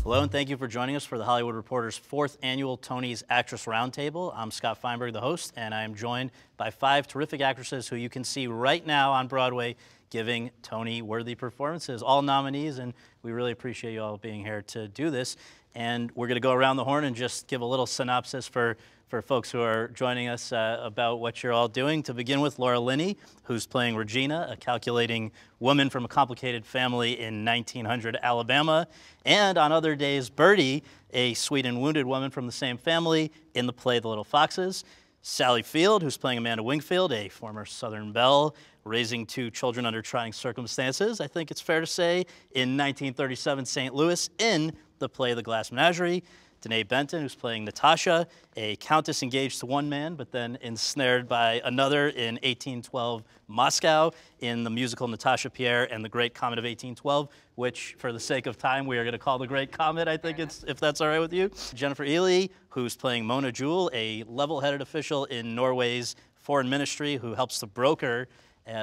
Hello, and thank you for joining us for the Hollywood Reporter's 4th Annual Tony's Actress Roundtable. I'm Scott Feinberg, the host, and I am joined by 5 terrific actresses who you can see right now on Broadway giving Tony-worthy performances, all nominees, and we really appreciate you all being here to do this. And we're going to go around the horn and just give a little synopsis for folks who are joining us about what you're all doing. To begin with, Laura Linney, who's playing Regina, a calculating woman from a complicated family in 1900 Alabama. And on other days, Birdie, a sweet and wounded woman from the same family in the play The Little Foxes. Sally Field, who's playing Amanda Wingfield, a former Southern belle, raising 2 children under trying circumstances, I think it's fair to say, in 1937 St. Louis in the play The Glass Menagerie. Denee Benton, who's playing Natasha, a countess engaged to one man, but then ensnared by another in 1812 Moscow in the musical Natasha, Pierre, and the Great Comet of 1812, which, for the sake of time, we are going to call the Great Comet, I think it's, if that's all right with you. Jennifer Ehle, who's playing Mona Jewel, a level-headed official in Norway's foreign ministry who helps to broker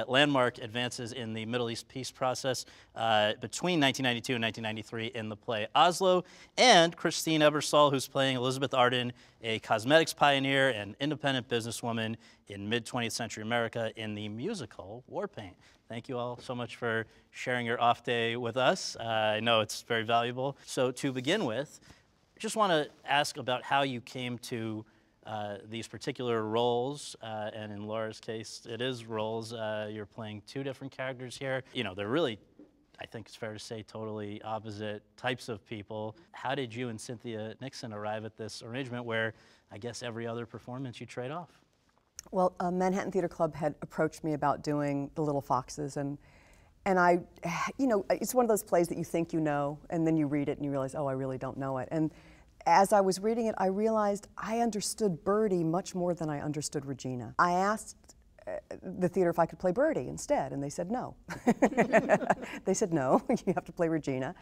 landmark advances in the Middle East peace process between 1992 and 1993 in the play Oslo, and Christine Ebersole, who's playing Elizabeth Arden, a cosmetics pioneer and independent businesswoman in mid-20th century America in the musical War Paint. Thank you all so much for sharing your off day with us. I know it's very valuable. So to begin with, I just want to ask about how you came to these particular roles, and in Laura's case, it is roles. You're playing 2 different characters here. You know, they're really, I think it's fair to say, totally opposite types of people. How did you and Cynthia Nixon arrive at this arrangement where, I guess, every other performance you trade off? Well, Manhattan Theater Club had approached me about doing The Little Foxes, and I, you know, it's one of those plays that you think you know, and then you read it and you realize, oh, I really don't know it. And as I was reading it, I realized I understood Birdie much more than I understood Regina. I asked the theater if I could play Birdie instead, and they said no. They said no, you have to play Regina.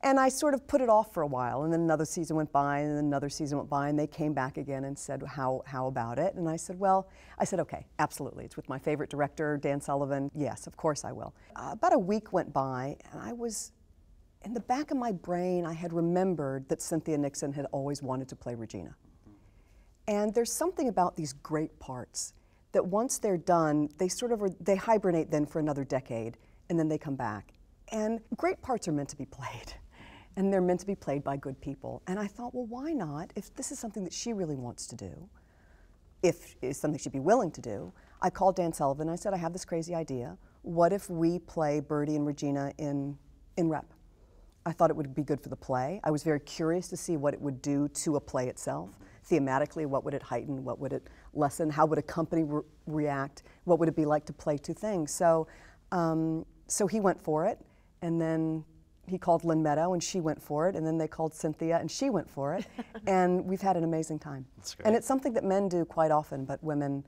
And I sort of put it off for a while, and then another season went by, and then another season went by, and they came back again and said, how about it? And I said, well, okay, absolutely. It's with my favorite director, Dan Sullivan. Yes, of course I will. About a week went by, and I was, in the back of my brain, I had remembered that Cynthia Nixon had always wanted to play Regina. And there's something about these great parts that once they're done, they sort of they hibernate then for another decade, and then they come back. And great parts are meant to be played, and they're meant to be played by good people. And I thought, well, why not? If this is something that she really wants to do, if it's something she'd be willing to do, I called Dan Sullivan. I said, I have this crazy idea. What if we play Birdie and Regina in rep? I thought it would be good for the play. I was very curious to see what it would do to a play itself. Thematically, what would it heighten? What would it lessen? How would a company react? What would it be like to play 2 things? So, so he went for it, and then he called Lynn Meadow, and she went for it, and then they called Cynthia, and she went for it, and we've had an amazing time. That's great. And it's something that men do quite often, but women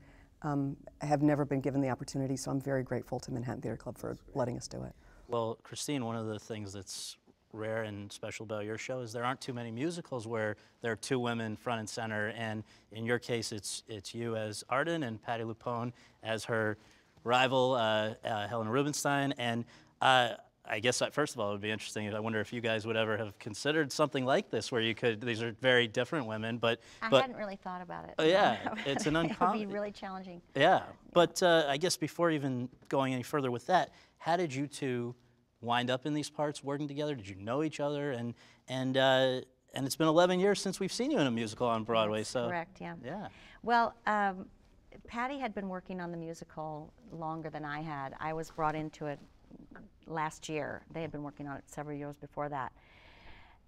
have never been given the opportunity, so I'm very grateful to Manhattan Theater Club for letting us do it. Well, Christine, one of the things that's rare and special about your show is there aren't too many musicals where there are 2 women front and center, and in your case it's you as Arden and Patti LuPone as her rival Helena Rubinstein. And I guess first of all it would be interesting, I wonder if you guys would ever have considered something like this where you could, these are very different women, but I hadn't really thought about it. Oh yeah, it's an uncommon. It would be really challenging. Yeah, but I guess before even going any further with that, how did you 2 wind up in these parts, working together? Did you know each other? And it's been 11 years since we've seen you in a musical on Broadway. That's so correct, yeah. Yeah. Well, Patti had been working on the musical longer than I had. I was brought into it last year. They had been working on it several years before that.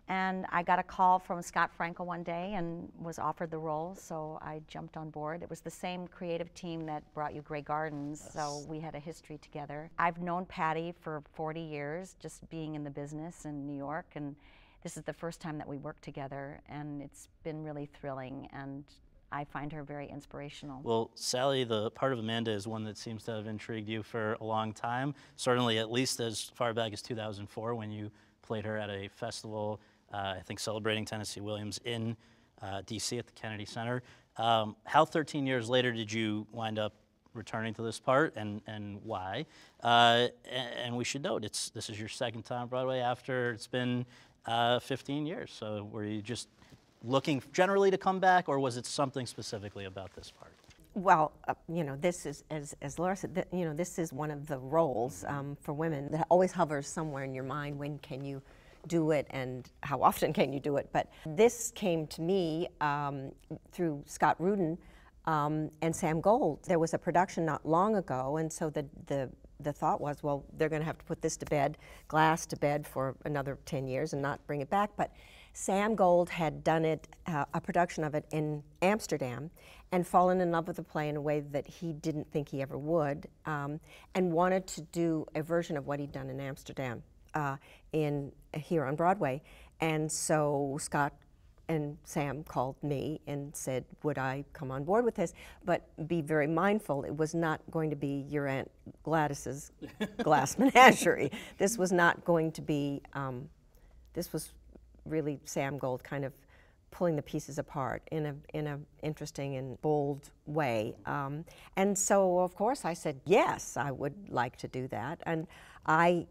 And I got a call from Scott Frankel one day and was offered the role, so I jumped on board. It was the same creative team that brought you Grey Gardens, yes. So we had a history together. I've known Patti for 40 years, just being in the business in New York, and this is the first time that we worked together, and it's been really thrilling, and I find her very inspirational. Well, Sally, the part of Amanda is one that seems to have intrigued you for a long time, certainly at least as far back as 2004 when you played her at a festival, I think celebrating Tennessee Williams in D.C. at the Kennedy Center. How 13 years later did you wind up returning to this part, and why? And we should note, this is your 2nd time Broadway after it's been 15 years. So were you just looking generally to come back, or was it something specifically about this part? Well, you know, this is, as Laura said, you know, this is one of the roles for women that always hovers somewhere in your mind. When can you do it, and how often can you do it? But this came to me through Scott Rudin and Sam Gold. There was a production not long ago, and so the thought was, well, they're going to have to put this to bed, Glass to bed for another 10 years and not bring it back. But Sam Gold had done it, a production of it in Amsterdam, and fallen in love with the play in a way that he didn't think he ever would, and wanted to do a version of what he'd done in Amsterdam here on Broadway. And so Scott and Sam called me and said, would I come on board with this? But be very mindful, it was not going to be your Aunt Gladys's Glass Menagerie. This was not going to be, this was really Sam Gold kind of pulling the pieces apart in a interesting and bold way. And so, of course, I said, yes, I would like to do that. And I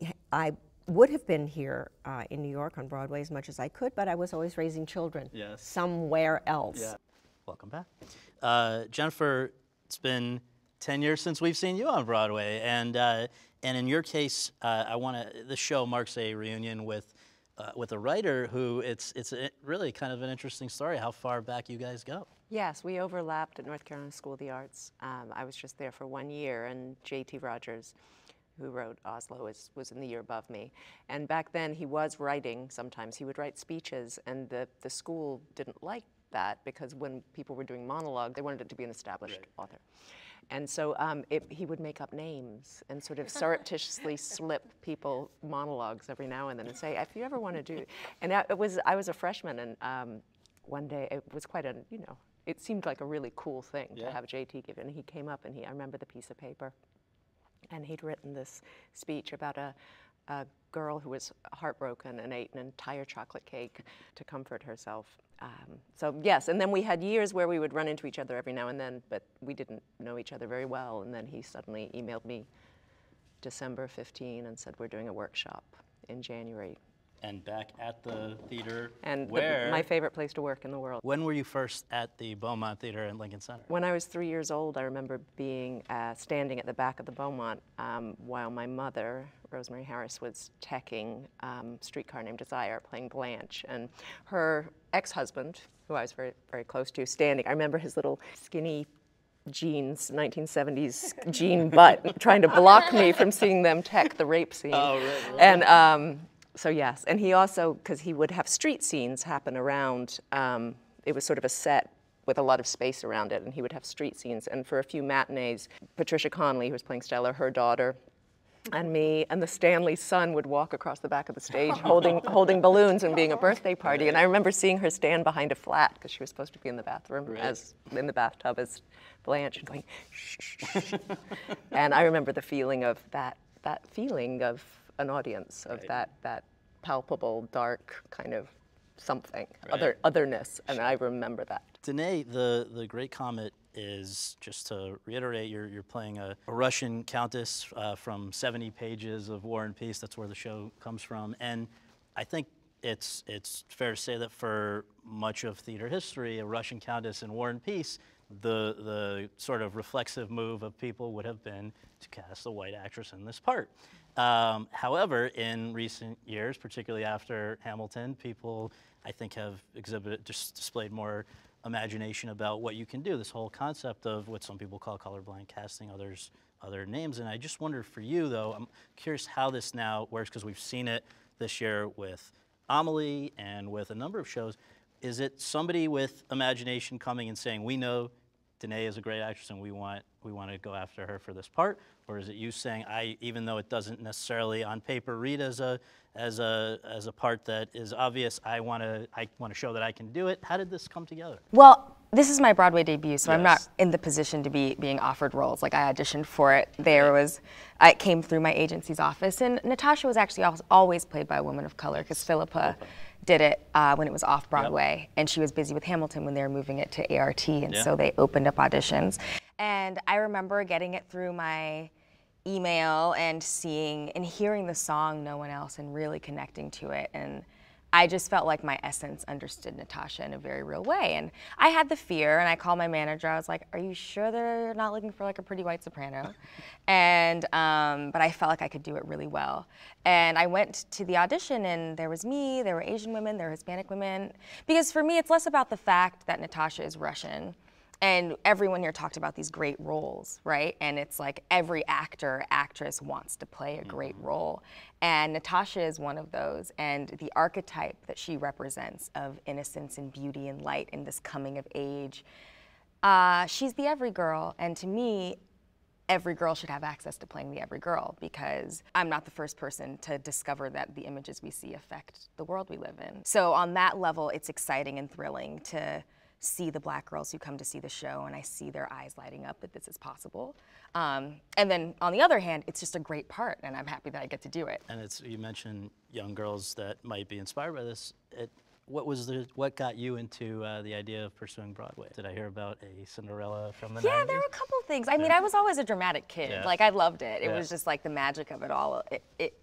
would have been here in New York on Broadway as much as I could, but I was always raising children somewhere else. Yeah. Welcome back. Jennifer, it's been 10 years since we've seen you on Broadway, and in your case, this show marks a reunion with a writer who it's really kind of an interesting story how far back you guys go. Yes, we overlapped at North Carolina School of the Arts. I was just there for 1 year, and J.T. Rogers, who wrote Oslo, was in the year above me. And back then he was writing sometimes. He would write speeches, and the school didn't like that because when people were doing monologue, they wanted it to be an established author. And so he would make up names and sort of surreptitiously slip people monologues every now and then and say, if you ever want to do, and I was a freshman, and one day it was quite a, you know, it seemed like a really cool thing to have JT give it. And he came up and I remember the piece of paper, and he'd written this speech about a girl who was heartbroken and ate an entire chocolate cake to comfort herself. So yes, and then we had years where we would run into each other every now and then, but we didn't know each other very well. And then he suddenly emailed me December 15 and said, we're doing a workshop in January. And back at the theater, and where? My favorite place to work in the world. When were you first at the Beaumont Theater in Lincoln Center? When I was 3 years old, I remember being standing at the back of the Beaumont while my mother, Rosemary Harris, was teching Streetcar Named Desire, playing Blanche, and her ex-husband, who I was very, very close to, standing. I remember his little skinny jeans, 1970s jean butt, trying to block me from seeing them tech the rape scene. Oh, right. And so yes, and he also, because he would have street scenes happen around, it was sort of a set with a lot of space around it, and he would have street scenes. And for a few matinees, Patricia Conley, who was playing Stella, her daughter, and me, and the Stanley son would walk across the back of the stage holding balloons and being a birthday party. And I remember seeing her stand behind a flat, because she was supposed to be in the bathroom, in the bathtub as Blanche, and going, shh, shh, shh. And I remember the feeling of that feeling of an audience, of that palpable, dark kind of something, otherness, and I remember that. Denee, the Great Comet is, just to reiterate, you're playing a Russian countess from 70 pages of War and Peace. That's where the show comes from, and I think it's fair to say that for much of theater history, a Russian countess in War and Peace, the sort of reflexive move of people would have been to cast a white actress in this part. However, in recent years, particularly after Hamilton, people, I think, have displayed more imagination about what you can do. This whole concept of what some people call colorblind casting, other names. And I just wondered for you, though, I'm curious how this now works, because we've seen it this year with Amelie and with a number of shows. Is it somebody with imagination coming and saying, we know Denee is a great actress and we want to go after her for this part? Or is it you saying, even though it doesn't necessarily on paper read as a part that is obvious, I want to show that I can do it? How did this come together? Well, this is my Broadway debut, so I'm not in the position to be being offered roles. Like, I auditioned for it. It came through my agency's office, and Natasha was actually always played by a woman of color, because Philippa did it when it was off Broadway, and she was busy with Hamilton when they were moving it to ART, and so they opened up auditions. And I remember getting it through my email and seeing and hearing the song No One Else and really connecting to it. And I just felt like my essence understood Natasha in a very real way. And I had the fear, and I called my manager. I was like, are you sure they're not looking for like a pretty white soprano? And, but I felt like I could do it really well. And I went to the audition, and there was me, there were Asian women, there were Hispanic women. Because for me, it's less about the fact that Natasha is Russian. And everyone here talked about these great roles, right? And it's like every actor, actress wants to play a great role. And Natasha is one of those. And the archetype that she represents of innocence and beauty and light in this coming of age, she's the every girl. And to me, every girl should have access to playing the every girl, because I'm not the first person to discover that the images we see affect the world we live in. So on that level, it's exciting and thrilling to see the Black girls who come to see the show, and I see their eyes lighting up that this is possible. And then on the other hand, it's just a great part, and I'm happy that I get to do it. And you mentioned young girls that might be inspired by this. What got you into the idea of pursuing Broadway? Did I hear about a Cinderella from the 90s? Yeah, there were a couple of things. I mean, I was always a dramatic kid. Yeah. Like, I loved it. It Yeah. was just like the magic of it all. It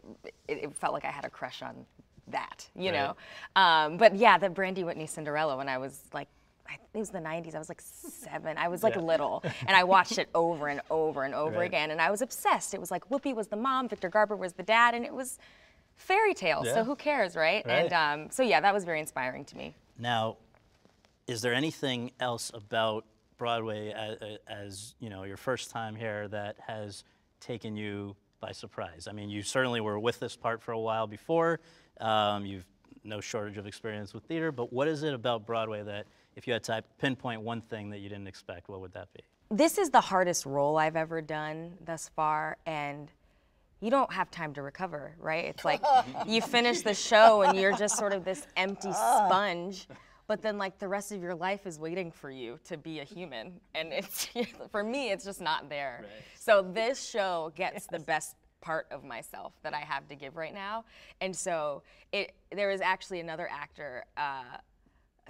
felt like I had a crush on that, you know? But yeah, the Brandy Whitney Cinderella, when I was like, it was the 90s, I was like 7, I was like little, and I watched it over and over and over again, and I was obsessed. It was like Whoopi was the mom, Victor Garber was the dad, and it was fairy tales, so who cares, right? And so yeah, that was very inspiring to me. Now, is there anything else about Broadway as you know, your first time here that has taken you by surprise? I mean, you certainly were with this part for a while before, you've no shortage of experience with theater, but what is it about Broadway that, if you had to pinpoint one thing that you didn't expect, what would that be? This is the hardest role I've ever done thus far, and you don't have time to recover, right? It's like you finish the show and you're just sort of this empty sponge, but then like the rest of your life is waiting for you to be a human, and it's, for me, it's just not there. Right. So this show gets the best part of myself that I have to give right now, and so there is actually another actor,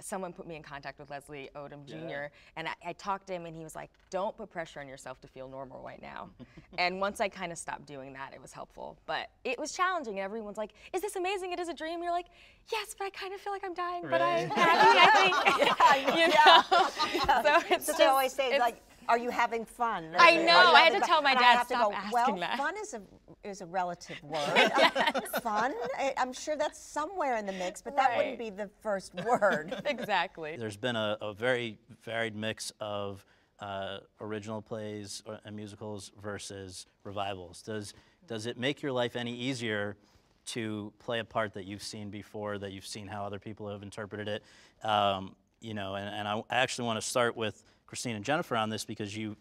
someone put me in contact with Leslie Odom Jr., and I talked to him, and he was like, don't put pressure on yourself to feel normal right now. And once I kind of stopped doing that, it was helpful. But it was challenging, and everyone's like, is this amazing? It is a dream. You're like, yes, but I kind of feel like I'm dying, but I'm happy, I think. So it's they always say, like, are you having fun? I know. I had to tell my dad, stop asking that. Fun is a relative word. Fun, I'm sure that's somewhere in the mix, but that wouldn't be the first word. Exactly. There's been a very varied mix of original plays and musicals versus revivals. Does it make your life any easier to play a part that you've seen before, that you've seen how other people have interpreted it? You know, and I actually want to start with Christine and Jennifer on this, because you've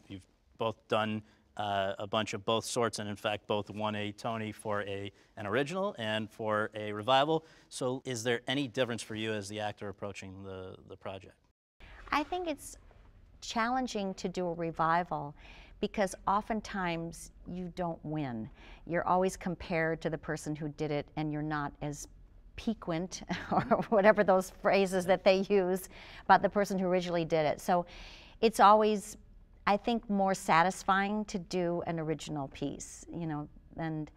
both done a bunch of both sorts, and in fact both won a Tony for an original and for a revival. So is there any difference for you as the actor approaching the project? I think it's challenging to do a revival because oftentimes you don't win. You're always compared to the person who did it, and you're not as piquant, or whatever those phrases that they use about the person who originally did it. So it's always, I think, more satisfying to do an original piece, you know, and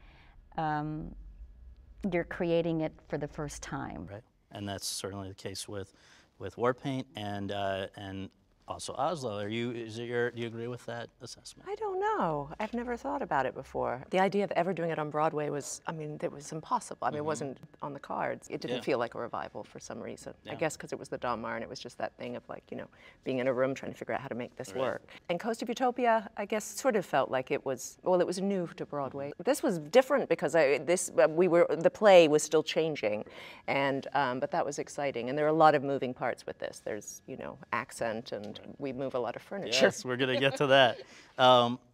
you're creating it for the first time. Right, and that's certainly the case with Warpaint and also Oslo. Do you agree with that assessment? I don't know. I've never thought about it before. The idea of ever doing it on Broadway was, I mean, it was impossible. I mean, it wasn't on the cards. It didn't feel like a revival for some reason. I guess because it was the Donmar, and it was just that thing of like, you know, being in a room trying to figure out how to make this work. And Coast of Utopia, I guess, sort of felt like it was, well, it was new to Broadway. This was different because the play was still changing, and but that was exciting. And there are a lot of moving parts with this. There's, you know, accent, and we move a lot of furniture. Yes, we're going to get to that.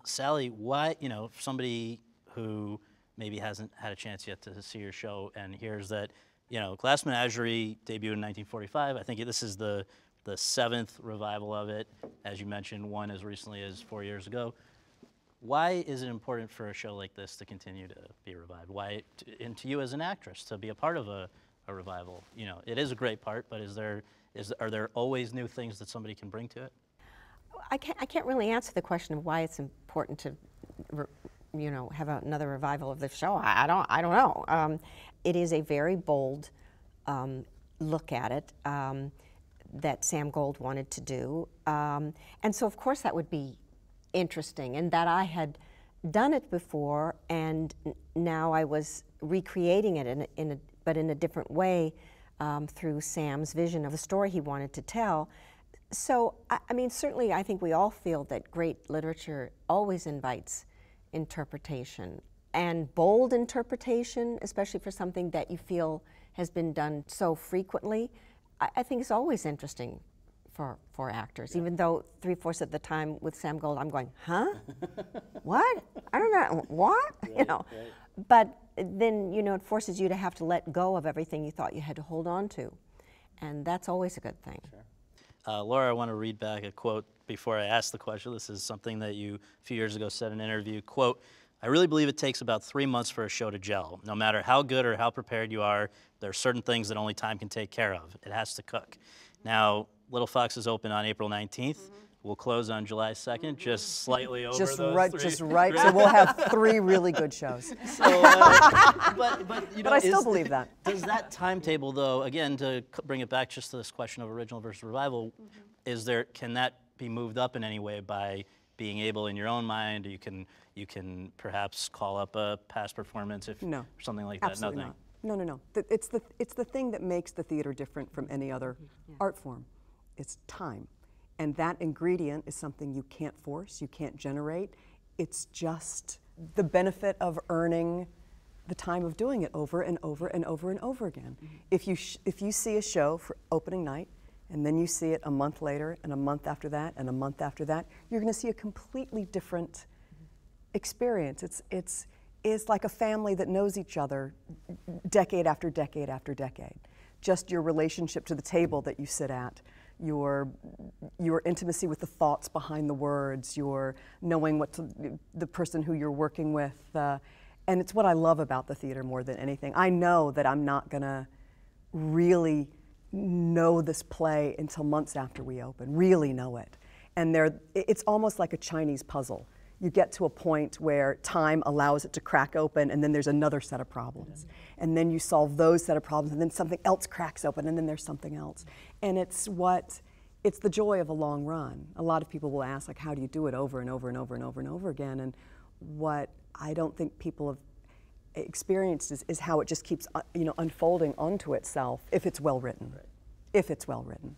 Sally, why, you know, somebody who maybe hasn't had a chance yet to see your show and hears that, you know, Glass Menagerie debuted in 1945. I think this is the 7th revival of it. As you mentioned, one as recently as 4 years ago. Why is it important for a show like this to continue to be revived? Why, and to you as an actress, to be a part of a revival? You know, it is a great part, but are there always new things that somebody can bring to it? I can't really answer the question of why it's important to, you know, have another revival of the show. I don't know. It is a very bold look at it that Sam Gold wanted to do. And so of course that would be interesting, and that I had done it before, and now I was recreating it but in a different way through Sam's vision of a story he wanted to tell. So, I mean, certainly I think we all feel that great literature always invites interpretation, and bold interpretation, especially for something that you feel has been done so frequently, I think is always interesting for actors, even though 3/4 of the time with Sam Gold I'm going, huh? What? I don't know, what? Right, you know. right. But then, you know, it forces you to have to let go of everything you thought you had to hold on to. And that's always a good thing. Sure. Laura, I want to read back a quote before I ask the question. This is something that you a few years ago said in an interview. Quote, "I really believe it takes about 3 months for a show to gel. No matter how good or how prepared you are, there are certain things that only time can take care of. It has to cook." Now, Little Fox is open on April 19th. We'll close on July 2nd, just slightly over Just those right, three. just right. So we'll have 3 really good shows. So, but you know, But I still believe that. Does that timetable, though, again, to bring it back just to this question of original versus revival, can that be moved up in any way by being able, in your own mind, you can perhaps call up a past performance if No, or something like that? absolutely Nothing. not. No. It's the thing that makes the theater different from any other art form. It's time. And that ingredient is something you can't force, you can't generate. It's just the benefit of earning the time of doing it over and over and over and over again. If you see a show for opening night, and then you see it a month later, and a month after that, and a month after that, you're going to see a completely different experience. It's like a family that knows each other decade after decade after decade. Just your relationship to the table that you sit at, your intimacy with the thoughts behind the words, your knowing the person who you're working with, and it's what I love about the theater more than anything. I know that I'm not gonna really know this play until months after we open, really know it. And it's almost like a Chinese puzzle. You get to a point where time allows it to crack open, and then there's another set of problems. And then you solve those set of problems, and then something else cracks open, and then there's something else. And it's the joy of a long run. A lot of people will ask, like, how do you do it over and over and over and over and over again? And what I don't think people have experienced is how it just keeps unfolding onto itself if it's well written. Right. If it's well written.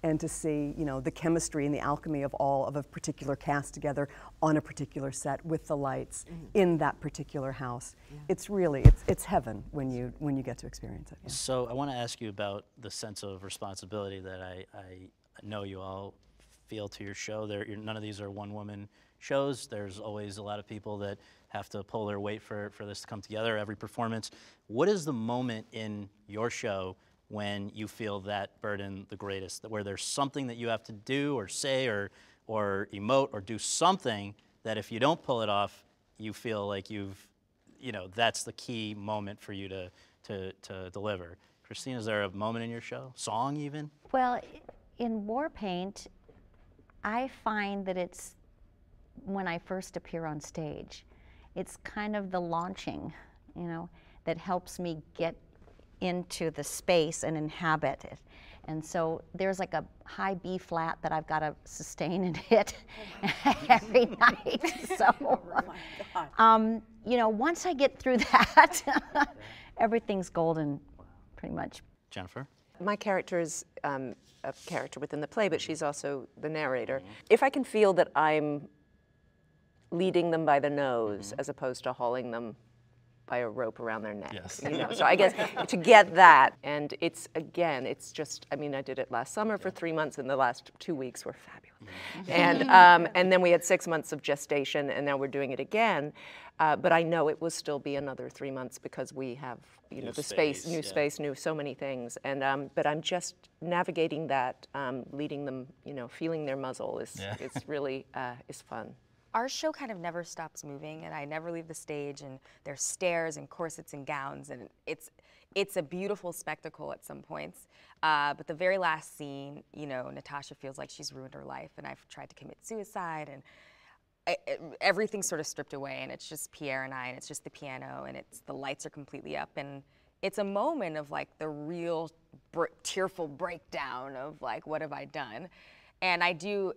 And to see, the chemistry and the alchemy of a particular cast together on a particular set with the lights in that particular house. Yeah. It's really, it's heaven when you get to experience it. Yeah. So I want to ask you about the sense of responsibility that I know you all feel to your show. None of these are one-woman shows. There's always a lot of people that have to pull their weight for this to come together, every performance. What is the moment in your show when you feel that burden the greatest, where there's something that you have to do or say or emote or do something that if you don't pull it off, you feel like that's the key moment for you to deliver? Christine, is there a moment in your show? Song even? Well, in War Paint, I find that it's when I first appear on stage. It's kind of the launching, that helps me get into the space and inhabit it. And so there's like a high B flat that I've got to sustain and hit every night. So, once I get through that, everything's golden, pretty much. Jennifer? My character is a character within the play, but she's also the narrator. If I can feel that I'm leading them by the nose as opposed to hauling them by a rope around their neck. Yes. So I guess to get that, and it's just, I did it last summer for 3 months, and the last 2 weeks were fabulous. And then we had 6 months of gestation, and now we're doing it again. But I know it will still be another 3 months because we have, New the space, space, so many things. And but I'm just navigating that, leading them, feeling their muzzle is really is fun. Our show kind of never stops moving, and I never leave the stage, and there's stairs and corsets and gowns, and it's a beautiful spectacle at some points. But the very last scene, Natasha feels like she's ruined her life, and I've tried to commit suicide, and everything's sort of stripped away, and it's just Pierre and I, and it's just the piano, and the lights are completely up, and it's a moment of like the real tearful breakdown of like, what have I done? And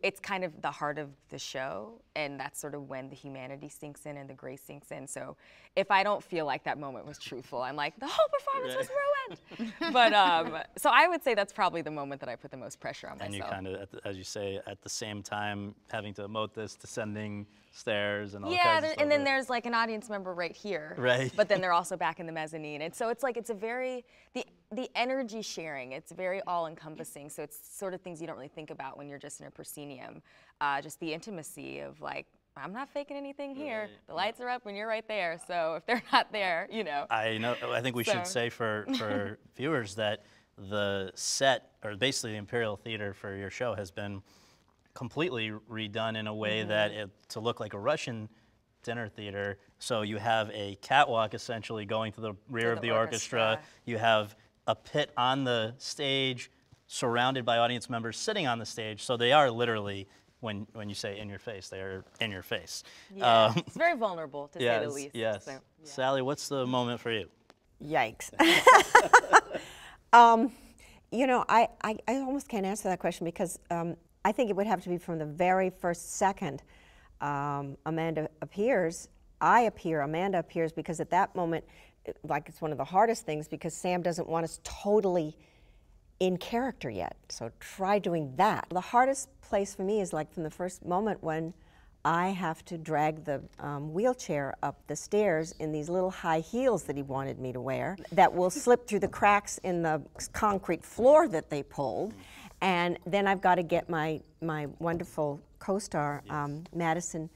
it's kind of the heart of the show, and that's sort of when the humanity sinks in and the grace sinks in. So if I don't feel like that moment was truthful, I'm like, the whole performance was ruined. But, so I would say that's probably the moment that I put the most pressure on myself. And you kind of, as you say, at the same time, having to emote this, descending stairs and all kinds of stuff. Yeah, and then there's like an audience member right here. Right. But then they're also back in the mezzanine. And so it's like, it's a very, the energy sharing, it's very all-encompassing. So it's sort of things you don't really think about when you're just in a proscenium. Just the intimacy of like, I'm not faking anything here. Right. The lights are up when you're right there. So if they're not there, you know. I think we should say for viewers that the set, or basically the Imperial Theater for your show, has been completely redone in a way that to look like a Russian dinner theater. So you have a catwalk essentially going to the rear of the orchestra. You have a pit on the stage surrounded by audience members sitting on the stage. So they are literally, when you say in your face, they are in your face. Yeah, it's very vulnerable, to say the least. Yes. So, yeah. Sally, what's the moment for you? Yikes. You know, I almost can't answer that question because I think it would have to be from the very first second Amanda appears, I appear, Amanda appears, because at that moment, like, it's one of the hardest things because Sam doesn't want us totally in character yet. So try doing that. The hardest place for me is like from the first moment when I have to drag the wheelchair up the stairs in these little high heels that he wanted me to wear that will slip through the cracks in the concrete floor that they pulled. And then I've got to get my wonderful co-star, Madison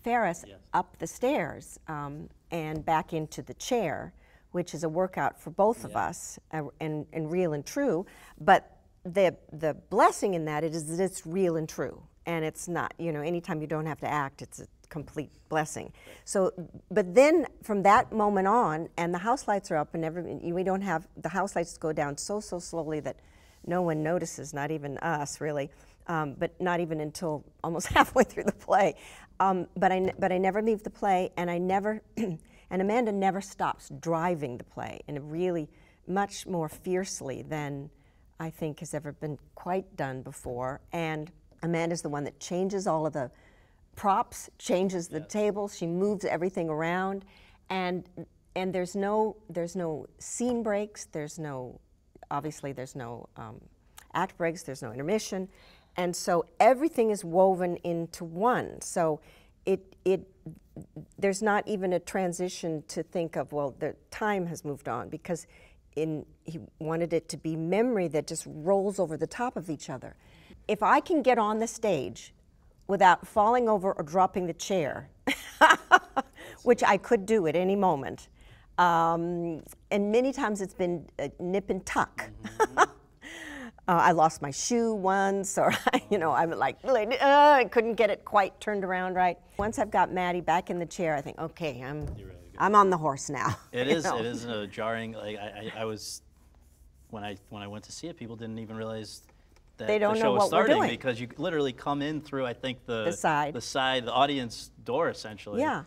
Ferris, up the stairs and back into the chair, which is a workout for both of us, and real and true. But the blessing in that is that it's real and true. And it's not, you know, anytime you don't have to act, it's a complete blessing. So, but then from that moment on, and the house lights are up, and we don't have, the house lights go down so slowly that no one notices, not even us really, but not even until almost halfway through the play. But I never leave the play, and I never, and Amanda never stops driving the play, and really much more fiercely than I think has ever been quite done before. And Amanda's the one that changes all of the props, changes the tables, she moves everything around, and there's no scene breaks, obviously there's no act breaks, there's no intermission, and so everything is woven into one. So there's not even a transition to think of, well, the time has moved on, because he wanted it to be memory that just rolls over the top of each other. If I can get on the stage without falling over or dropping the chair, which I could do at any moment, and many times it's been nip and tuck. I lost my shoe once, or you know, I'm like, I couldn't get it quite turned around right. Once I've got Maddie back in the chair, I think, okay, I'm on the horse now. It is a jarring. Like I was, when I went to see it, people didn't even realize that they don't the know show was what starting, we're doing, because you literally come in through, I think, the audience door, essentially. Yeah.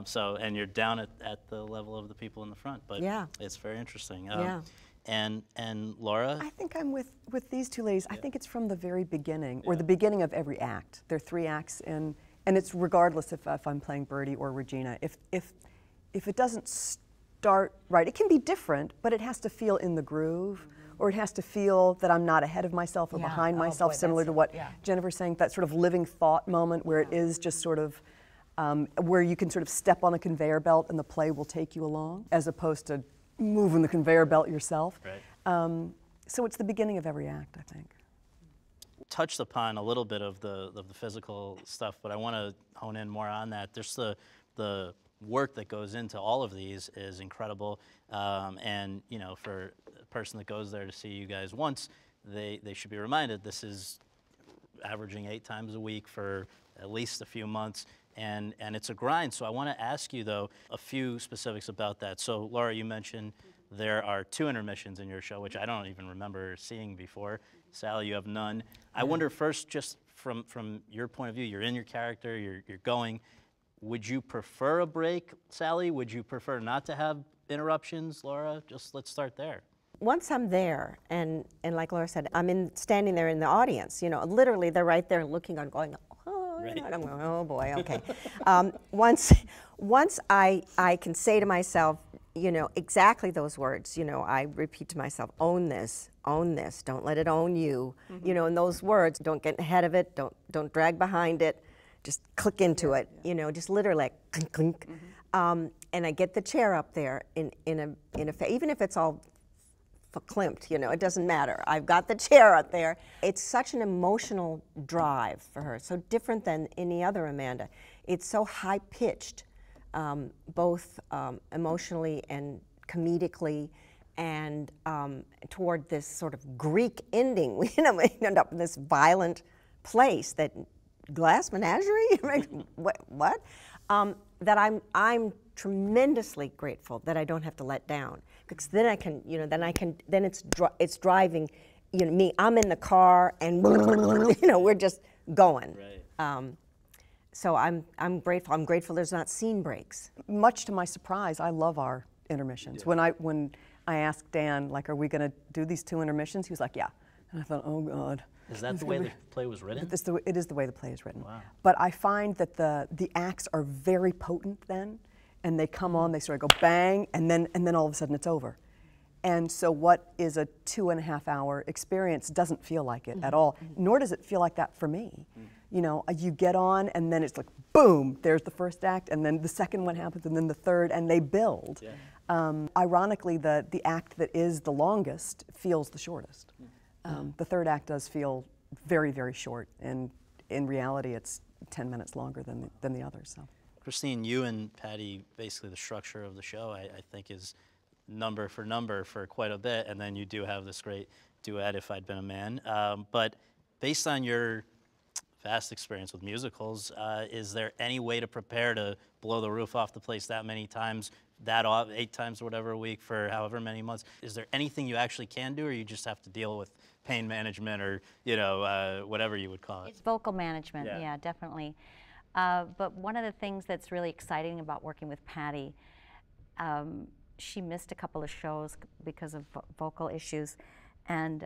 So, and you're down at the level of the people in the front, but it's very interesting. Yeah. And Laura? I think I'm with these two ladies. I think it's from the very beginning, or the beginning of every act. There are 3 acts, and it's regardless if I'm playing Birdie or Regina. If it doesn't start right, it can be different, but it has to feel in the groove, or it has to feel that I'm not ahead of myself or behind myself, similar to what Jennifer's saying, that sort of living thought moment where it is just sort of, where you can sort of step on a conveyor belt and the play will take you along, as opposed to moving the conveyor belt yourself. Right. So it's the beginning of every act, I think. Touched upon a little bit of the physical stuff, but I want to hone in more on that. There's the work that goes into all of these is incredible, and you know, for a person that goes there to see you guys once, they should be reminded this is averaging 8 times a week for at least a few months, and it's a grind. So I want to ask you though a few specifics about that. So Laura, you mentioned there are 2 intermissions in your show, which I don't even remember seeing before. Sally, you have none. I wonder first, just from your point of view, you're in your character, you're going. would you prefer a break, Sally? Would you prefer not to have interruptions, Laura? Just let's start there. Once I'm there, and like Laura said, standing there in the audience, you know, literally they're right there looking on, going, oh, Right. I'm going, oh boy, okay. Once I can say to myself, you know, exactly those words, you know, I repeat to myself, own this, don't let it own you, you know, and those words, don't get ahead of it, don't drag behind it, just click into it, you know, just literally like clink, clink. And I get the chair up there in a even if it's all verklempt, you know, it doesn't matter. I've got the chair up there. It's such an emotional drive for her, so different than any other Amanda. It's so high-pitched, both emotionally and comedically, and toward this sort of Greek ending. You know, we end up in this violent place that glass menagerie. what? That I'm tremendously grateful that I don't have to let down, because then I can, you know, then it's driving, you know, me. I'm in the car and you know, we're just going. Right. So I'm grateful. I'm grateful there's not scene breaks. Much to my surprise, I love our intermissions. Yeah. When I asked Dan, like, are we going to do these 2 intermissions? He was like, yeah. And I thought, oh God. Is that the way the play was written? It is the way the play is written. Wow. But I find that the acts are very potent then, and they come on, they sort of go bang, and then all of a sudden it's over. And so what is a 2.5-hour experience doesn't feel like it at all, nor does it feel like that for me. You know, you get on and then it's like, boom, there's the first act, and then the second one happens, and then the third, and they build. Yeah. Ironically, the act that is the longest feels the shortest. The third act does feel very, very short, and in reality, it's 10 minutes longer than the others. So. Christine, you and Patty, basically the structure of the show, I think is number for quite a bit, and then you do have this great duet, If I'd Been a Man. But based on your vast experience with musicals, is there any way to prepare to blow the roof off the place that many times, 8 times or whatever a week for however many months? Is there anything you actually can do, or you just have to deal with pain management, or, you know, whatever you would call it? It's vocal management, yeah definitely. But one of the things that's really exciting about working with Patty, she missed a couple of shows because of vocal issues, and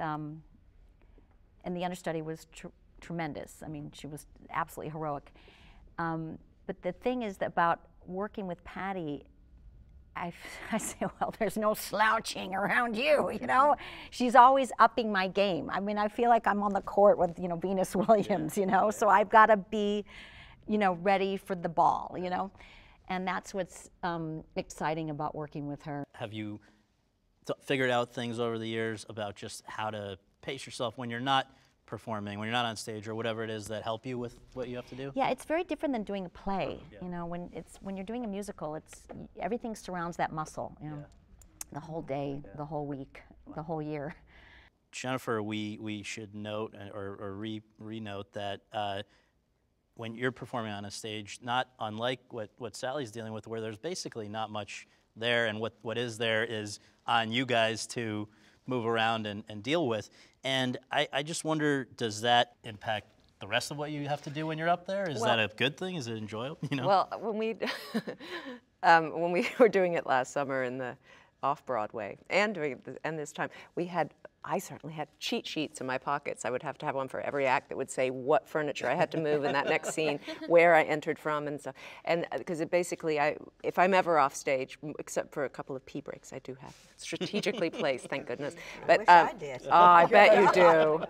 the understudy was tremendous. I mean, she was absolutely heroic. But the thing is that about working with Patty, I say, well, there's no slouching around you, you know? She's always upping my game. I mean, I feel like I'm on the court with, you know, Venus Williams, you know? So I've got to be, you know, ready for the ball, you know? And that's what's exciting about working with her. Have you figured out things over the years about just how to pace yourself when you're not performing, when you're not on stage, or whatever it is that help you with what you have to do? Yeah, it's very different than doing a play. You know, when you're doing a musical, everything surrounds that muscle, you know, the whole day, the whole week, the whole year. Jennifer, we should note or re-note that when you're performing on a stage, not unlike what Sally's dealing with, where there's basically not much there, and what is there is on you guys to move around and deal with. And I just wonder, does that impact the rest of what you have to do when you're up there? Is that a good thing? Is it enjoyable? You know? Well, when we were doing it last summer in the off-Broadway and this time, I certainly had cheat sheets in my pockets. I would have to have one for every act that would say what furniture I had to move in that next scene, where I entered from, and so. And because it basically, if I'm ever off stage, except for a couple of pee breaks, I do have strategically placed, thank goodness. But I wish I did. Oh, I bet you do.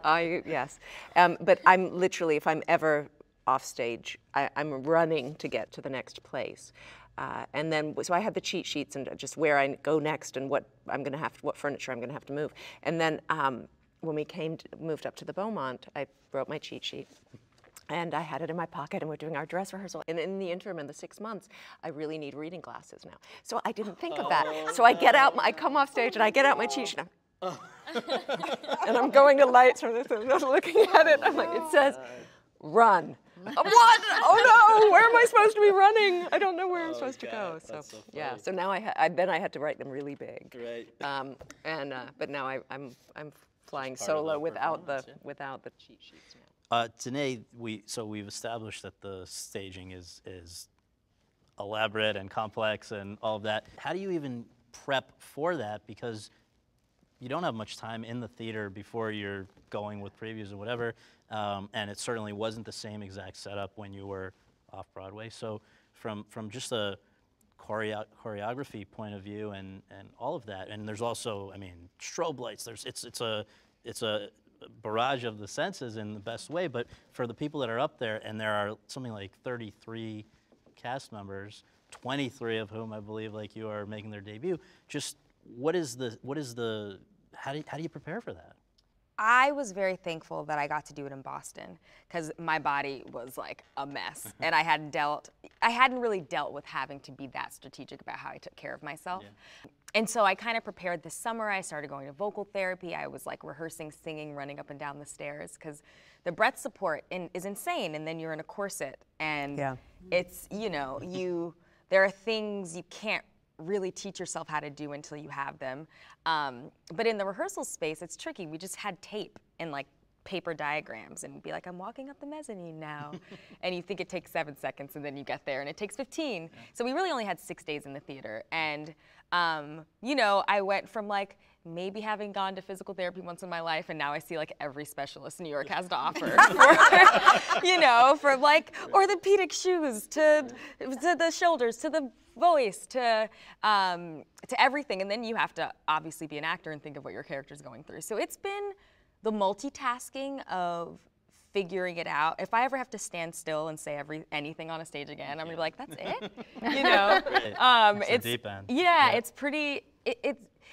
Yes. But I'm literally, if I'm ever off stage, I'm running to get to the next place. And then, so I had the cheat sheets and just where I go next and what furniture I'm going to have to move. And then when we moved up to the Beaumont, I wrote my cheat sheet. And I had it in my pocket, and we're doing our dress rehearsal. And in the interim, in the 6 months, I really need reading glasses now. So I didn't think of that. So I come off stage and I get out my cheat sheet. And I'm going to lights from this, and I'm looking at it. I'm like, it says, run. What? Oh no! Where am I supposed to be running? I don't know where I'm supposed to go. So yeah. So now I had to write them really big. Right. But now I'm flying solo without the cheat sheets now. Denee, we've established that the staging is elaborate and complex and all of that. How do you even prep for that? Because you don't have much time in the theater before you're going with previews or whatever, and it certainly wasn't the same exact setup when you were off Broadway. So from just a choreography point of view and all of that, and there's also, I mean, strobe lights. It's a barrage of the senses in the best way. But for the people that are up there, and there are something like 33 cast members, 23 of whom I believe, like you, are making their debut. Just how do you prepare for that? I was very thankful that I got to do it in Boston because my body was like a mess, and I hadn't really dealt with having to be that strategic about how I took care of myself. Yeah. And so I kind of prepared this summer. I started going to vocal therapy. I was like rehearsing, singing, running up and down the stairs because the breath support is insane, and then you're in a corset, and it's, you know, there are things you can't really teach yourself how to do until you have them. But in the rehearsal space, it's tricky. We just had tape and like paper diagrams and be like, I'm walking up the mezzanine now. And you think it takes 7 seconds, and then you get there and it takes 15. Yeah. So we really only had 6 days in the theater. And, you know, I went from like maybe having gone to physical therapy once in my life, and now I see like every specialist New York has to offer, for, you know, from like orthopedic shoes to the shoulders, to the voice, to everything. And then you have to obviously be an actor and think of what your character's going through. So it's been the multitasking of figuring it out. If I ever have to stand still and say anything on a stage again, I'm gonna be like, that's it? You know? Right. It's deep end. Yeah, it's pretty,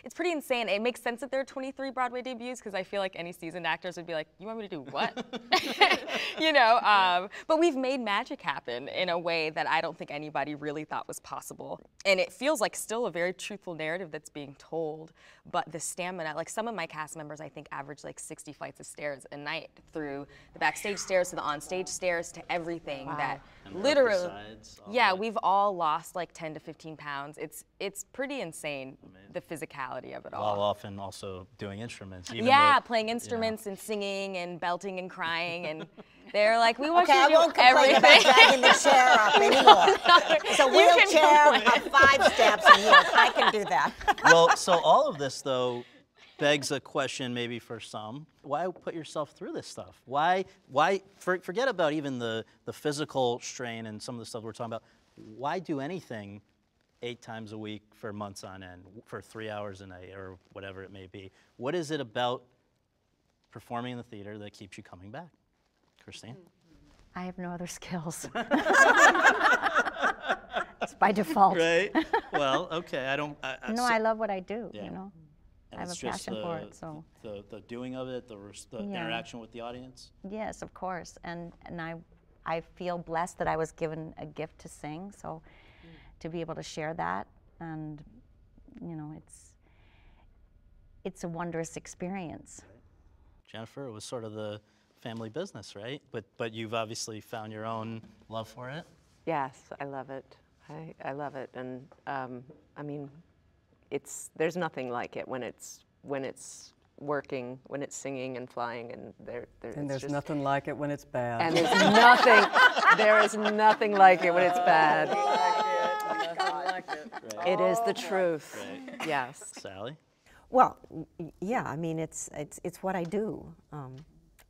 it's pretty insane. It makes sense that there are 23 Broadway debuts because I feel like any seasoned actors would be like, you want me to do what? You know, but we've made magic happen in a way that I don't think anybody really thought was possible. And it feels like still a very truthful narrative that's being told, but the stamina, like some of my cast members I think average like 60 flights of stairs a night, through the backstage stairs to the onstage stairs to everything. Wow. That and literally, yeah, we've all lost like 10 to 15 pounds. It's pretty insane. Amazing. The physicality of it all. While often also doing instruments. Even though, playing instruments and singing and belting and crying, and they're like, we want you to do everything. Okay, I won't complain about dragging the chair up anymore. It's a wheelchair, 5 steps, and yes, I can do that. Well, so all of this, though, begs a question maybe for some. Why put yourself through this stuff? Why forget about even the physical strain and some of the stuff we're talking about. Why do anything 8 times a week for months on end, for 3 hours a night, or whatever it may be? What is it about performing in the theater that keeps you coming back? Christine? I have no other skills. It's by default. Right. Well, okay. I love what I do, you know. And I have a passion for it, so. The doing of it, the interaction with the audience? Yes, of course. And I feel blessed that I was given a gift to sing, so to be able to share that, and you know, it's a wondrous experience. Jennifer, it was sort of the family business, right? But you've obviously found your own love for it. Yes, I love it. I love it, and I mean, there's nothing like it when it's working, when it's singing and flying, and there's nothing like it when it's bad. And there is nothing like it when it's bad. It is the truth. Right. Yes. Sally? Well, yeah, I mean, it's what I do.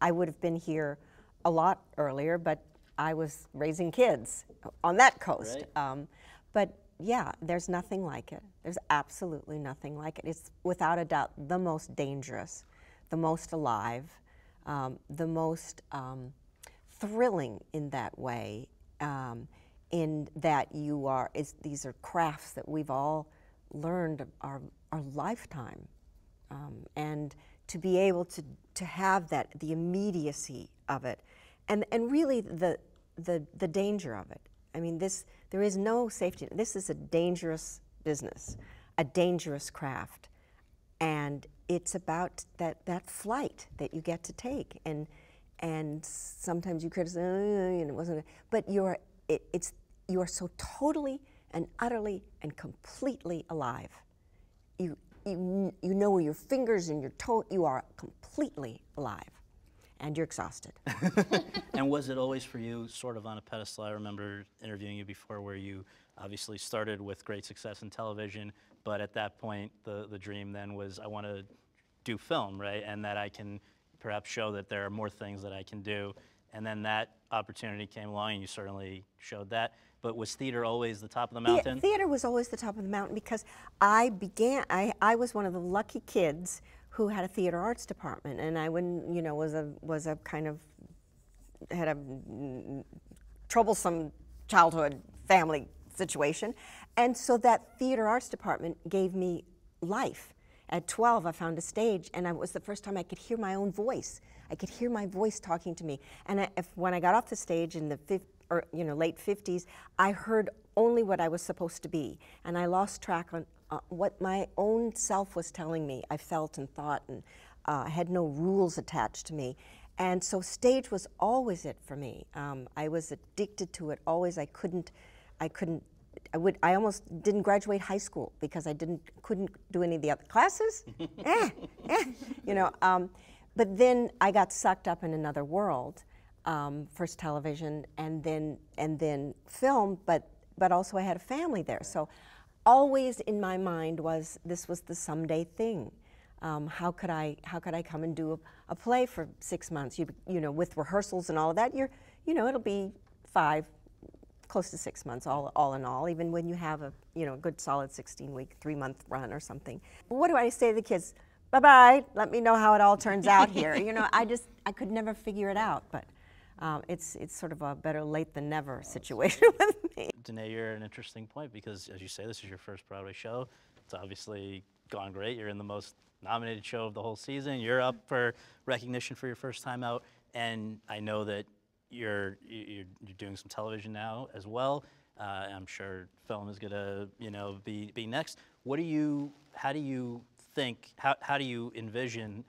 I would have been here a lot earlier, but I was raising kids on that coast. Right. But yeah, there's nothing like it. There's absolutely nothing like it. It's without a doubt the most dangerous, the most alive, the most thrilling in that way, in that these are crafts that we've all learned our lifetime. And to be able to have the immediacy of it, and really the danger of it. I mean, there is no safety. This is a dangerous business, a dangerous craft, and it's about that flight that you get to take. And sometimes you criticize, and it wasn't. But you are so totally and utterly and completely alive. You know your fingers and your toe. You are completely alive. And you're exhausted. And was it always for you sort of on a pedestal? I remember interviewing you before where you obviously started with great success in television, but at that point, the dream then was I want to do film, right? And that I can perhaps show that there are more things that I can do. And then that opportunity came along, and you certainly showed that. But was theater always the top of the mountain? Theater was always the top of the mountain because I was one of the lucky kids who had a theater arts department, and I wouldn't, you know, was a kind of, had a troublesome childhood family situation. And so that theater arts department gave me life. At 12, I found a stage, and it was the first time I could hear my own voice. I could hear my voice talking to me. And when I got off the stage in the late 50s, I heard only what I was supposed to be, and I lost track on what my own self was telling me. I felt and thought, and had no rules attached to me. And so stage was always it for me. I was addicted to it always. I almost didn't graduate high school because I couldn't do any of the other classes. You know. But then I got sucked up in another world. First television, and then film. But also I had a family there. So always in my mind this was the someday thing. How could I come and do a play for 6 months? You know, with rehearsals and all of that, it'll be 5, close to 6 months all in all. Even when you have a good solid 16-week, 3-month run or something. What do I say to the kids? Bye-bye. Let me know how it all turns out here. You know, I could never figure it out. But it's sort of a better late than never situation with me. Denee, you're an interesting point because, as you say, this is your first Broadway show. It's obviously gone great. You're in the most nominated show of the whole season. You're up for recognition for your first time out, and I know that you're doing some television now as well. I'm sure film is gonna be next. How do you envision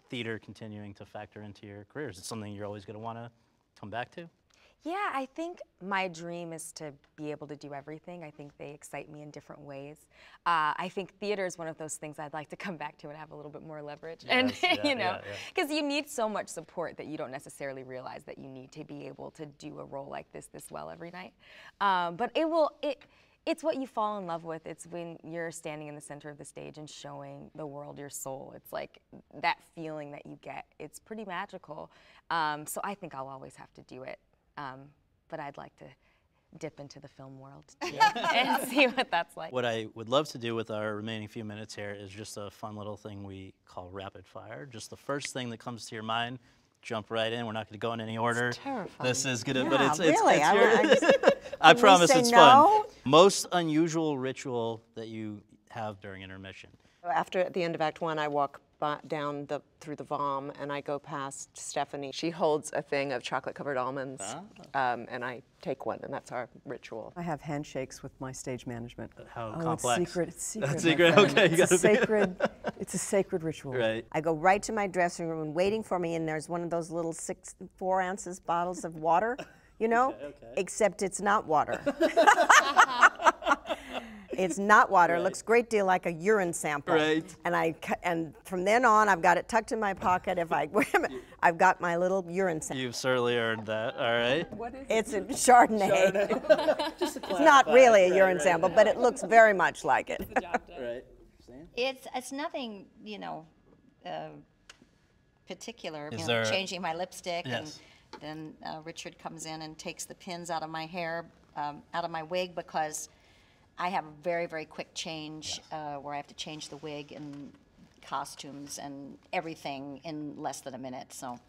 theater continuing to factor into your career? Is it something you're always gonna want to come back to? Yeah, I think my dream is to be able to do everything. I think they excite me in different ways. I think theater is one of those things I'd like to come back to and have a little bit more leverage. Yes, and because you need so much support that you don't necessarily realize that you need to be able to do a role like this well every night. But it's what you fall in love with. It's when you're standing in the center of the stage and showing the world your soul. It's like that feeling that you get. It's pretty magical. So I think I'll always have to do it. But I'd like to dip into the film world too and see what that's like. What I would love to do with our remaining few minutes here is just a fun little thing we call rapid fire. Just the first thing that comes to your mind, jump right in. We're not going to go in any order. It's terrifying. This is gonna, yeah, but it's really. I promise it's no? fun. Most unusual ritual that you have during intermission. At the end of Act 1, I walk down through the VOM, and I go past Stephanie. She holds a thing of chocolate-covered almonds, and I take one, and that's our ritual. I have handshakes with my stage management. How complex? It's secret. It's secret. That's secret. Okay, it's a sacred ritual. Right. I go right to my dressing room, and waiting for me, and there's one of those little 4 ounces bottles of water, okay. Except it's not water. It's not water. Right. It looks a great deal like a urine sample. Right. And from then on, I've got it tucked in my pocket. I've got my little urine sample. You've certainly earned that. All right. What is it's a Chardonnay. Just it's not really a urine sample, but it looks very much like it. Right. It's nothing, particular. Is there changing my lipstick, yes. and then Richard comes in and takes the pins out of my hair, out of my wig, because I have a very, very quick change where I have to change the wig and costumes and everything in less than a minute. So,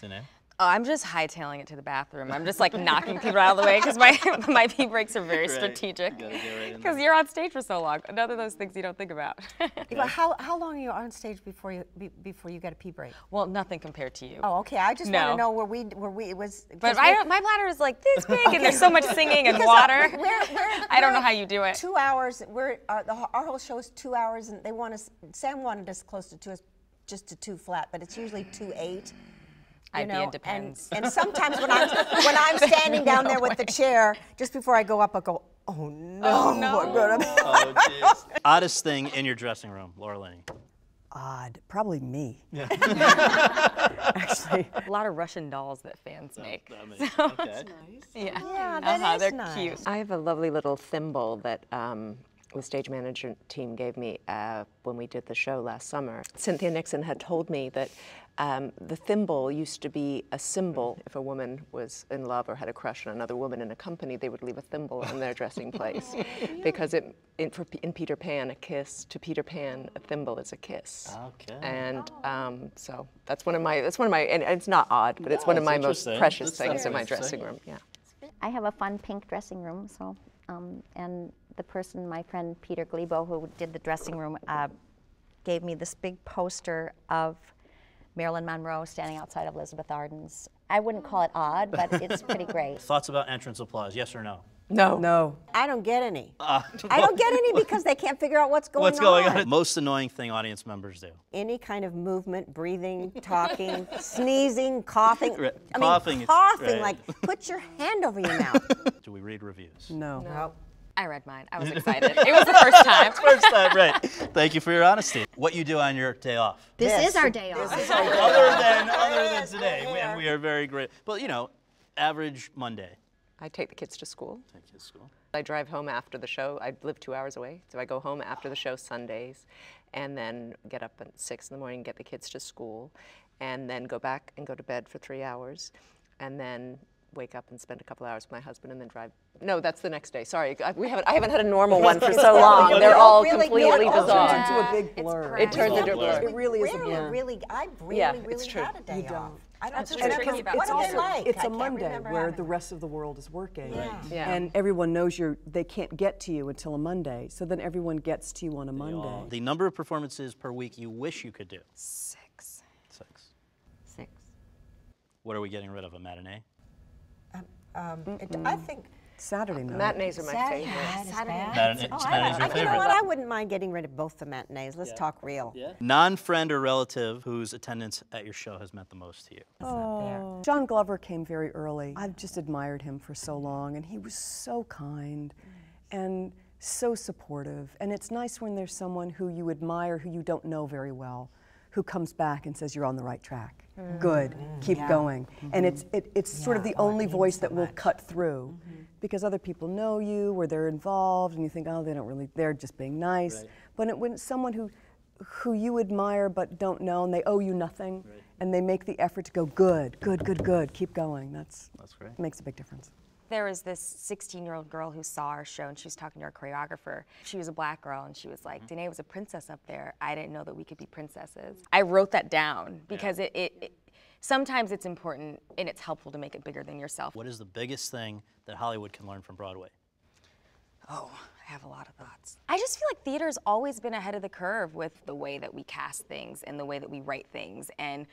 Denee? Oh, I'm just hightailing it to the bathroom. I'm just like knocking people out of the way because my pee breaks are very strategic. Because you're on stage for so long. None of those things you don't think about. How long are you on stage before you get a pee break? Well, nothing compared to you. Oh, okay. I just want to know where we it was. But my bladder is like this big, and there's so much singing and water. I don't know how you do it. 2 hours. Our whole show is 2 hours, and Sam wanted us close to 2, just to 2 flat, but it's usually 2.8. It depends. And sometimes when I'm standing down there with the chair, just before I go up, I go, oh no. Oh, jeez. Oddest thing in your dressing room, Laura Linney? odd. Probably me. Yeah. Actually. A lot of Russian dolls that fans make. Okay. That's nice. Yeah, Yeah, that is they're nice. cute. I have a lovely little thimble that the stage management team gave me when we did the show last summer. Cynthia Nixon had told me that the thimble used to be a symbol. If a woman was in love or had a crush on another woman in a company, they would leave a thimble in their dressing place. Because in Peter Pan, a kiss, to Peter Pan, a thimble is a kiss. Okay. And so that's one of my, and it's not odd, but it's one of my most precious things in my dressing room, yeah. I have a fun pink dressing room, so, and the person, my friend Peter Glebo, who did the dressing room, gave me this big poster of Marilyn Monroe standing outside of Elizabeth Arden's. I wouldn't call it odd, but it's pretty great. Thoughts about entrance applause, yes or no? No. No. I don't get any. I don't get any because they can't figure out what's going on. What's going on? Most annoying thing audience members do. Any kind of movement, breathing, talking, sneezing, coughing. Coughing, I mean, coughing, right. like put your hand over your mouth. Do we read reviews? No. No. I read mine. I was excited. It was the first time. First time, right. Thank you for your honesty. What you do on your day off? This is our day off. Other than today, and we are very great. But you know, average Monday. I take the kids to school. Take kids to school. I drive home after the show. I live 2 hours away, so I go home after the show Sundays, and then get up at 6 in the morning, get the kids to school, and then go back and go to bed for 3 hours, and then wake up and spend a couple hours with my husband, and then drive. No, that's the next day. Sorry, I haven't had a normal one for so long. They're all completely bizarre. It turns into a big blur. It turns into a blur. It really is a Rarely, blur. really, I really, Yeah, really it's true. had a day You don't. off. I don't That's do what's that. tricky about What it. are they like? It's I a can't Monday remember where having the rest of the world is working. Yeah. And everyone knows they can't get to you until a Monday. So then everyone gets to you on a Monday. The number of performances per week you wish you could do? 6. 6. 6. What are we getting rid of? A matinee? I think Saturday night. Matinees are my favorite. Matinee's your you know favorite. what? I wouldn't mind getting rid of both the matinees. Let's talk real. Non-friend or relative whose attendance at your show has meant the most to you? Oh. John Glover came very early. I've just admired him for so long, and he was so kind and so supportive. And it's nice when there's someone who you admire, who you don't know very well, who comes back and says, you're on the right track. Good, keep going. And it's sort of the only voice that will cut through, because other people know you, or they're involved, and you think, oh, they're just being nice. But when it's someone who you admire but don't know, and they owe you nothing, and they make the effort to go, good, keep going, that's great. Makes a big difference. There was this 16-year-old girl who saw our show, and she was talking to our choreographer. She was a black girl, and she was like, Denee was a princess up there. I didn't know that we could be princesses. I wrote that down because sometimes it's important and it's helpful to make it bigger than yourself. What is the biggest thing that Hollywood can learn from Broadway? Oh, I have a lot of thoughts. I just feel like theater's always been ahead of the curve with the way that we cast things and the way that we write things, and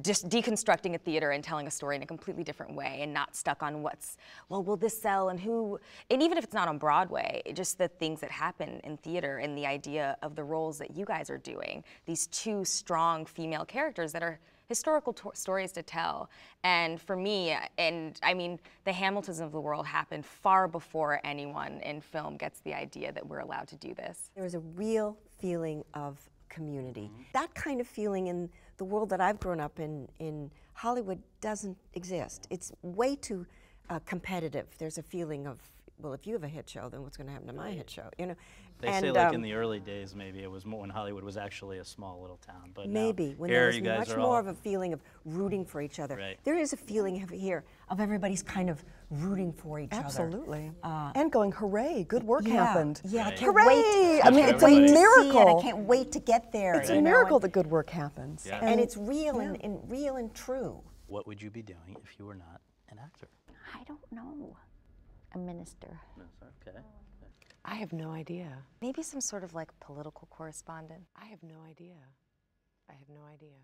just deconstructing a theater and telling a story in a completely different way, and not stuck on will this sell and who, and even if it's not on Broadway, just the things that happen in theater and the idea of the roles that you guys are doing, these two strong female characters that are historical stories to tell. And for me, and I mean, the Hamiltons of the world happened far before anyone in film gets the idea that we're allowed to do this. There is a real feeling of community. That kind of feeling in the world that I've grown up in Hollywood doesn't exist. It's way too competitive. There's a feeling of, well, if you have a hit show, then what's going to happen to my hit show? You know. They say like in the early days, maybe it was more when Hollywood was actually a small little town. But maybe now, when here there was you guys much are more all, of a feeling of rooting for each other. Right. There is a feeling here of everybody's kind of rooting for each other. Absolutely. And going, hooray, good work happened. Yeah, I Right. can't Hooray! wait. I mean, it's a wait to see it. miracle. I can't wait to get there. It's a you know, miracle that good work happens. Yeah. and it's real and real and true. What would you be doing if you were not an actor? I don't know. A minister. Okay. I have no idea. Maybe some sort of like political correspondent. I have no idea. I have no idea.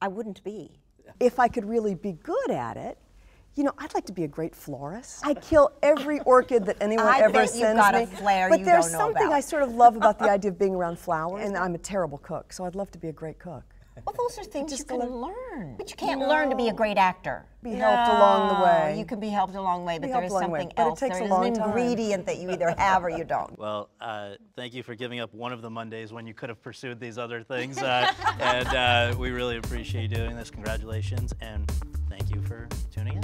I wouldn't be. If I could really be good at it, you know, I'd like to be a great florist. I kill every orchid that anyone I ever bet sends you've got me. a flair but you there's don't know something about. I sort of love about the idea of being around flowers, and I'm a terrible cook, so I'd love to be a great cook. Well, those are things you just can gotta- learn. But you can't learn to be a great actor. Be helped along the way. You can be helped along the way, but there helped is along the way, something but it else. takes There a is long an time. ingredient that you either have or you don't. Well, thank you for giving up one of the Mondays when you could have pursued these other things. And we really appreciate you doing this. Congratulations, and thank you for tuning in.